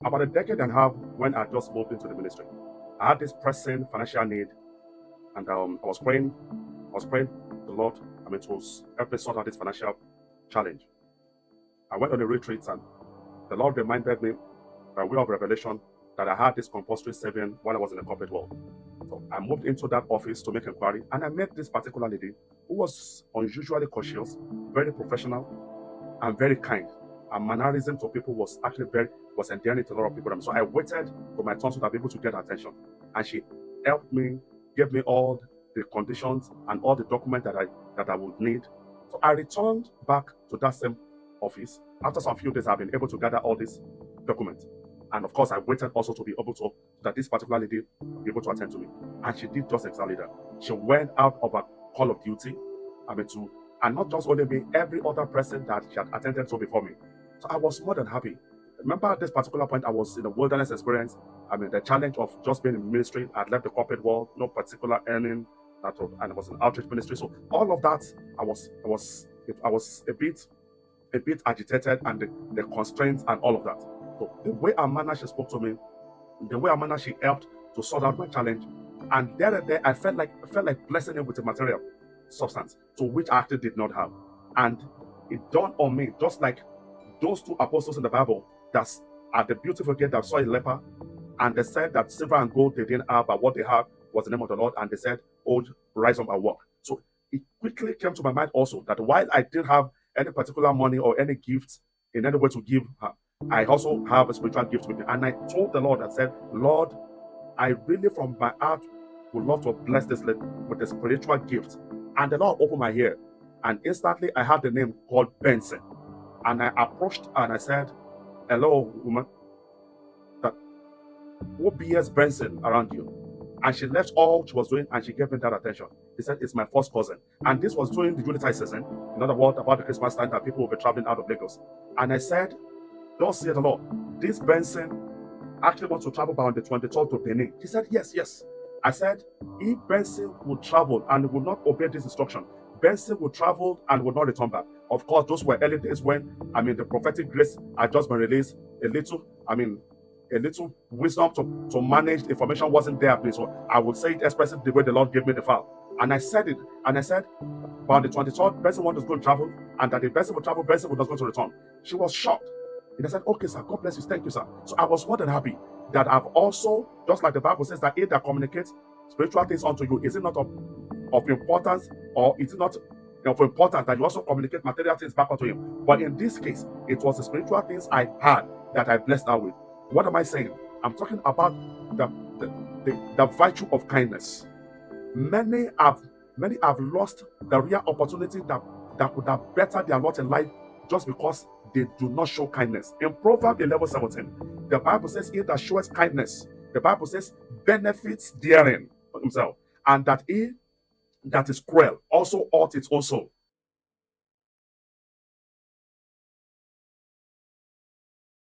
About a decade and a half when I just moved into the ministry, I had this pressing financial need, and I was praying the Lord, to help me sort out this financial challenge. I went on a retreat, and the Lord reminded me by way of revelation that I had this compulsory saving while I was in the corporate world. So I moved into that office to make inquiry, and I met this particular lady who was unusually cautious, very professional, and very kind. Her mannerism to people was actually was endearing to a lot of people. So I waited for my turn so that I be able to get her attention, and she helped me, gave me all the conditions and all the documents that I would need. So I returned back to that same office. After some few days, I've been able to gather all these documents. And of course, I waited also to be able to, that this particular lady be able to attend to me. And she did just exactly that. She went out of a call of duty, and not just only me, every other person that she had attended to before me. So I was more than happy. Remember at this particular point, I was in a wilderness experience. The challenge of just being in ministry. I'd left the corporate world, no particular earning, and I was in outreach ministry. So all of that, I was a bit agitated, and the constraints and all of that. So the way our manner she spoke to me, the way our manner she helped to sort out my challenge, and there I felt like blessing him with a material substance to which I actually did not have. And it dawned on me, just like those two apostles in the Bible that's at the beautiful gate that saw a leper, and they said that silver and gold they didn't have, but what they had was the name of the Lord, and they said, "Oh, rise up and walk." So it quickly came to my mind also that while I didn't have any particular money or any gifts in any way to give her, I also have a spiritual gift with me. And I told the Lord, I said, "Lord, I really from my heart would love to bless this lady with a spiritual gift." And the Lord opened my ear, and instantly I had the name called Benson. And I approached her and I said, "Hello, woman, who bears Benson around you?" And she left all she was doing and she gave me that attention. He said, "It's my first cousin." And this was during the Unitide season. In other words, about the Christmas time that people will be traveling out of Lagos. And I said, "Thus saith the Lord, this Benson actually wants to travel by on the 23rd to Benin." He said, "Yes, yes." I said, "If Benson would travel and would not obey this instruction, Benson would travel and would not return back." Of course, those were early days when, the prophetic grace had just been released. A little wisdom to manage the information wasn't there, please. So I would say it expressing the way the Lord gave me the file. And I said it, and I said, by the 23rd, Benson was going to travel, and that if Benson would travel, Benson was not going to return. She was shocked. And I said, "Okay, sir, God bless you, thank you, sir." So I was more than happy that I've also, just like the Bible says, that if that communicates spiritual things unto you, is it not of importance, or is it not of importance that you also communicate material things back unto him? But in this case, it was the spiritual things I had that I blessed her with. What am I saying? I'm talking about the virtue of kindness. Many have lost the real opportunity that could have bettered their lot in life just because they do not show kindness. In Proverbs 11:17, the Bible says, "He that showeth kindness," the Bible says, "benefits therein himself, and that he that is cruel also ought its own soul."